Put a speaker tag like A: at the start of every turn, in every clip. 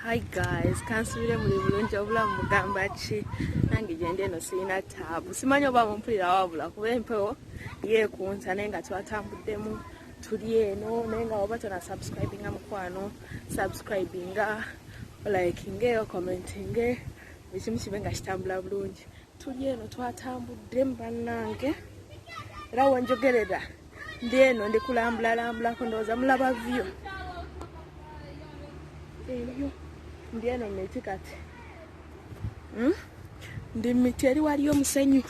A: Hi guys, kansubire muli bulungi obulamu mugamba ki nange gende eno sirina taabu simanyi oba mumpulira wabula kuba empewo yeekunta naye nga twatambuddemu tuli eno naye nga oba tona subscribinga mukwano subscribinga likinga commentinga ekimu kibe nga kitambula bulungi tuli eno twatambuddemu bannange era wenjogerera ndi eno ndi kulambulalambulako ndowooza mulaba vyo eyo ndi eno miti kati ndi miti eri waliyo musenyu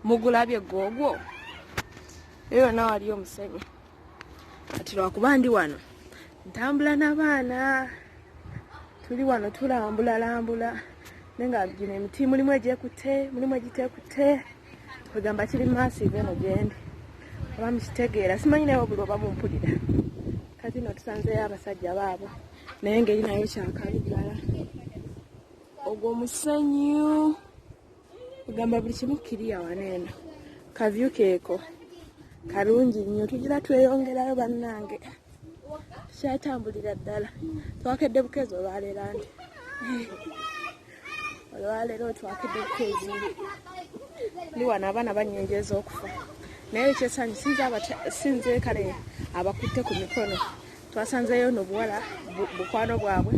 A: mugulabye gwogwo eyo na waliyo musenyu kati lwakuba ndi wano ntambula n'abaana tuli wano tulambulalambula naye nga gino emiti mulimu egyekutte mulimu egiteekutte kwegamba kiri massive eno gyendi oba mukitegeera simanyi naye buli oba mumpulira kati no tusanzeyo abasajja baabo naye ngeri nayo kyakaluggala ogwo musenyu kugamba buli kimu kiriya waneeno kavyu keeko kalungi nnyo tugira tweyongerayo bannange tukyatambulira ddala twakedde bukeezi olwaleero ndi olwaleero twakedde bukeezi ndi wano abaana banyenjeza okufa naye ekyesanyu sinze kale abakutte ku mikono twasanzeyo nobuwala bukwano bwabwe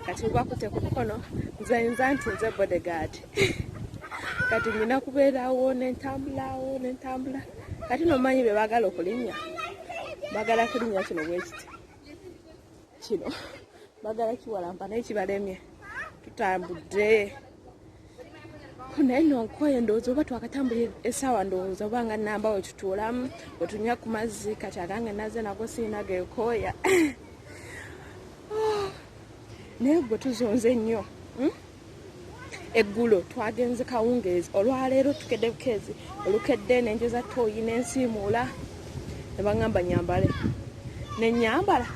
A: kati bwakutte ku mikono nzayinza nti nze bodyguard kati nina kubeerawo nentambula kati nomanyi be baagala okulinnya baagala kulinnya kino bwekiti kino baagala kiwalampa naye kibalemye tutambudde naye nonkoye ndowooza oba twakatambulira essaawa ndowooza oba nga namba wetutuulamu wetunywa ku mazzi kati agange naze nago siina geekooya naye gwe tuzonze nnyo eggulo twagenze kawungeezi olwaleero tukedde bukeezi olukedde nenjeza tooyi nensiimuula ne baŋŋamba nyambale nenyambala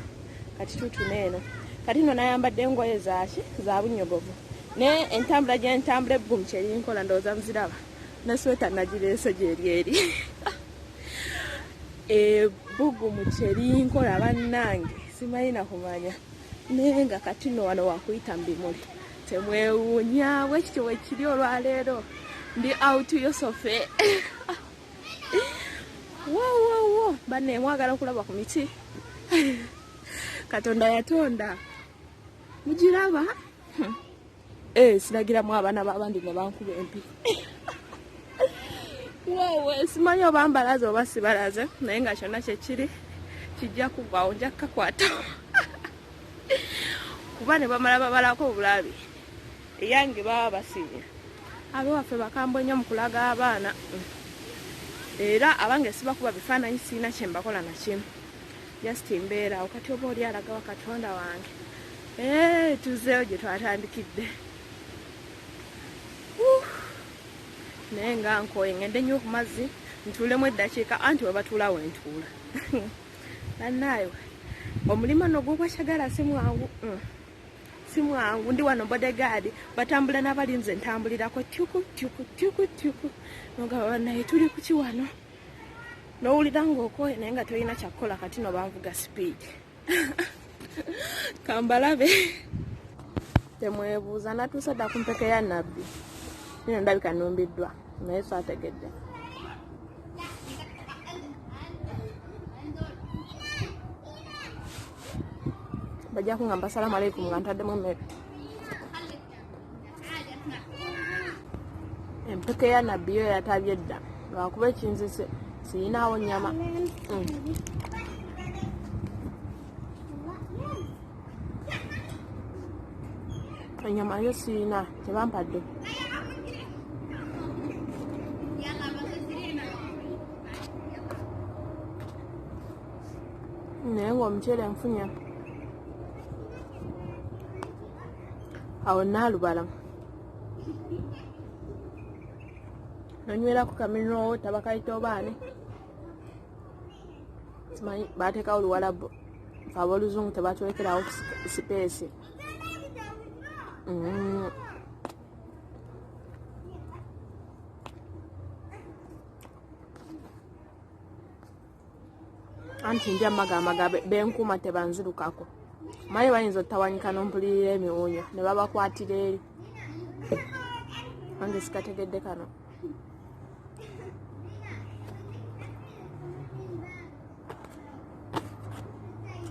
A: kati tutuneeno kati no nayambadde engoye zaki za bunyogovu ne entambula gyentambula ebbugu mukyerinkola ndowooza muziraba ne sweta nagireese gyeri ebbugu mukyerinkola bannange simanyi nakumanya naye nga kati no wano wakuyita mu bimuli temwewuunya bwekityo wekiri olwaleero ndi out yosofe wo banne mwagala okulaba ku miti katonda yatonda mugiraba siragiramu abaana b'abandi ne bankuba empi wowe simanyi oba mbalaze oba sibalaze naye nga kyonna kyekiri kijja kuvaawo nja kukakwata kuba ne bamala babalako obulabi eyange baba basinya abe waffe bakambwe nnyo mu kulaga abaana era abange sibakuba bifaananyi siina kye mbakola nakimu just mbeerawo kati oba oli alaga wa katonda wange tuzeeyo gye twatandikidde naye nga nkoye ngende nnyo ku mazzi ntuulemu eddakiika anti we batuula wentuula bannaayo omulimu no gwogwakyagala si mwangu ndi wano bodyguard batambula n'abalinze ntambulirako tyuku nogaba bannaye tuli kuki wano nowulira ng'okoye naye nga tolina kyakkola kati no banvuga speed kambalabe temwebuuza natuusa dda ku mpeke ya nabbi nino ndabika numbiddwa naye saategedde bajja kungamba salamu alaikum nga ntaddemu emmere empeke ya nabbi yo yatabye dda lwakuba ekinzise siyinaawo nnyama ennyama yo siyina tebampadde naye ng'omuceere nfunya awo naalubala nonywera ku kamino tabakaita obaani simanyi bateekawo luwalabu ab'oluzungu tebatwekerawo sipeesi anti ndya amaga benkuuma tebanzirukako Mayi bayinza otawanyika n'ompulirira emiwunyo ne babakwatira eri. Ange sikategedde kano.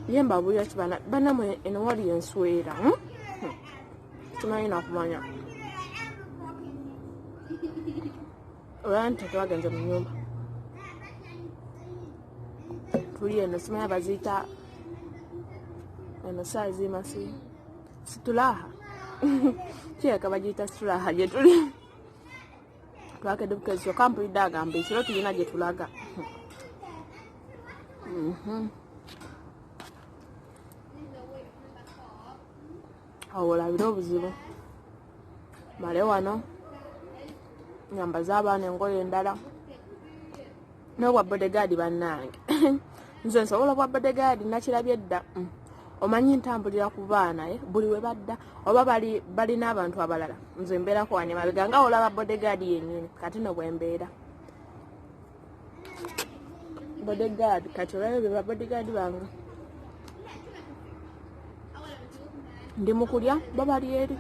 A: Yemba buya kibana banamwe eno wali enswera. Tumanyi nakumanya. Olante twagenze mu nyumba. Tuli eno simanya bazita eno saizi masi. Situlaha. Kyeka bagita situlaha gye tuli. Twakedde bukezo kampulidde agamba ekiro tulina gye tulaga. Awo olabira obuzibu. Male wano nyamba z'abaana engoye endala n'obwa bodegaadi bannange. Nze nsobola obwa bodegaadi nakirabye dda. Omanyi ntambulira ku baana buli we badda oba balina abantu abalala. Nze mbeerako wano emabega nga olaba bodegaadi yennyini kati no bwe mbeera. Bodegaadi kati olaba be ba bodegaadi bange. Ndi mu kulya bo bali eri.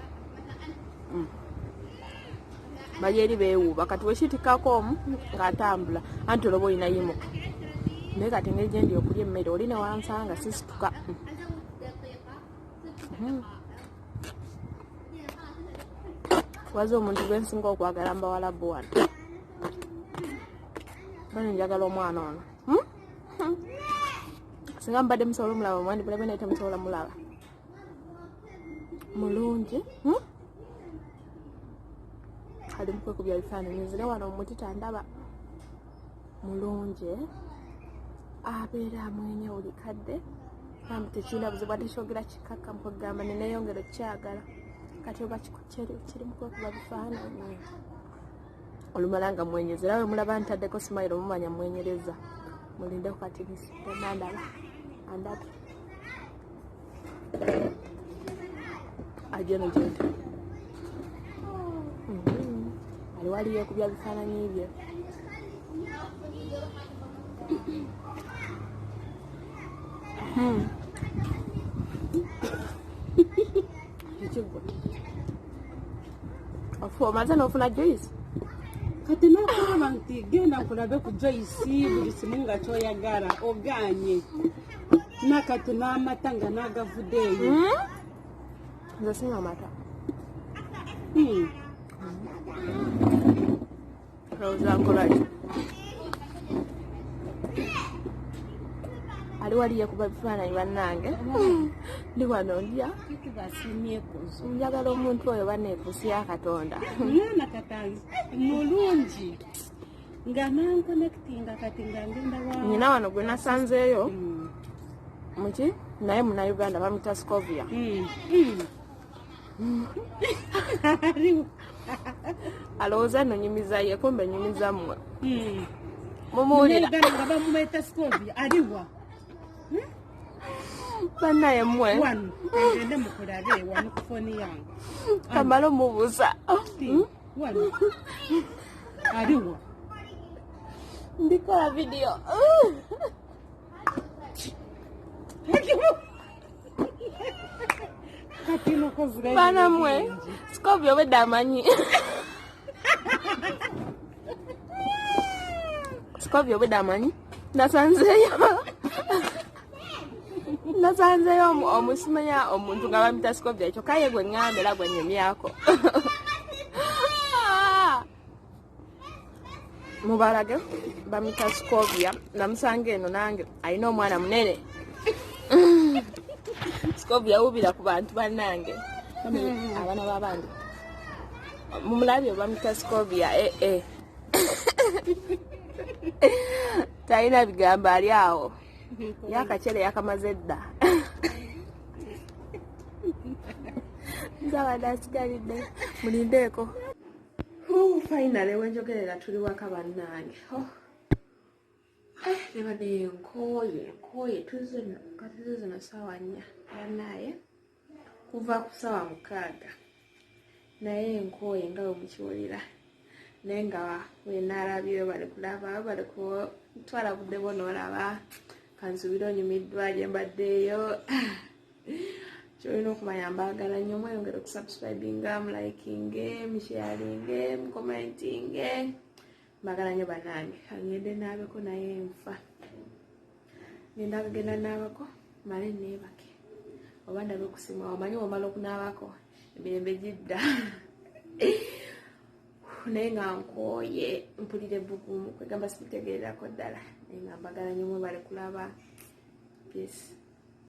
A: Bali eri beewuuba kati wekitikako omu ng'atambula anti olaba olina yimuka. Naye kati engeri gye ndi okulya emmere oli ne wansanga sisituka. Waza omuntu gwe nsinga okwagala mbawalabu wano. Bano njagala omwana ono. Singa mbadde musobola omulaba mwandibulabe naye temusobola mulaba. Mulungi. Ali mu kwekubya bifaananyi nzire wano omuti tandaba. Mulungi. Abeera amwenya buli kadde. Kambi tekirina buzibu ate kyogera kikakka mu kugamba neneyongera okukyagala. Kati oba kiri mu kwekuba bifaananyi. Olumala nga mwenyezera we mulaba ntaddeko simayiro mumanya mwenyereza. Mulindeko kati nandaba. Andaba. Ajeno jente. Ali wali yekubya bifaananyi bye. Ekigwa. Ofu omaze n'ofuna Joyce?
B: Kati nakulaba nti genda nkulabe ku Joyce buli kimu nga kyoyagala oganye. Nakati n'amata nga n'agavuddeeyo.
A: Nze sinywa amata. Roza nkolaki? Ali wali yekuba bifaananyi bannange. Ndi wano ndya. Njagala omuntu oyo baneekusi ya Katonda.
B: Mwana katanzi mulungi. Nga nankonekitinga kati nga ngenda wa.
A: Nyina wano gwe nasanzeeyo. Muki? Naye muna Uganda bamita Scovia. Alowooza nno nyumiza ye kumbe nyumiza mmwe. Mumuwulira.
B: Nga bamumeta Scovia aliwa.
A: Bannaye mmwe.
B: Wano ngende mukulabe wano ku foni yange.
A: Kamala omubuuza.
B: Wano. Aliwa.
A: Ndikola video. Bana mwe Scovia obedde amanyi. Scovia obedde amanyi. Nasanzeeyo omusimanya omuntu nga bamita Scovia ekyo kaye gwe ŋŋambe era gwe nnyumyako. Mubalage bamita Scovia namusanga eno nange alina omwana munene. Scovia wubira ku bantu bannange. Abaana b'abandi. Mumulabye bamita Scovia talina bigambo ali awo. Yakacere yakamaze dda. Nzaba ndasigalidde. Mulindeeko. Finally wenjogerera tuli waka bannange. Nebadde enkoye tuze zino ssaawa 4 bannaye kuva ku ssaawa 6 naye enkoye nga bwe mukiwulira naye nga wenaalabye bali kulaba bali kutwala budde bonoolaba kansubire onyumiddwa gye mbaddeeyo kyolina okumanya mbaagala nnyo mweyongere okusubscribinga mlikinge musharinge mucommentinge mbaagala nnyo bannange angende naabeko naye nfa ngenda kagenda naabako male neebake oba ndabe okusimwa omanyi omala okunaabako emirembe gidda naye nga nkooye mpulire bugumu kwegamba sikutegeererako ddala naye nga mbagala nnyo mwebale kulaba peace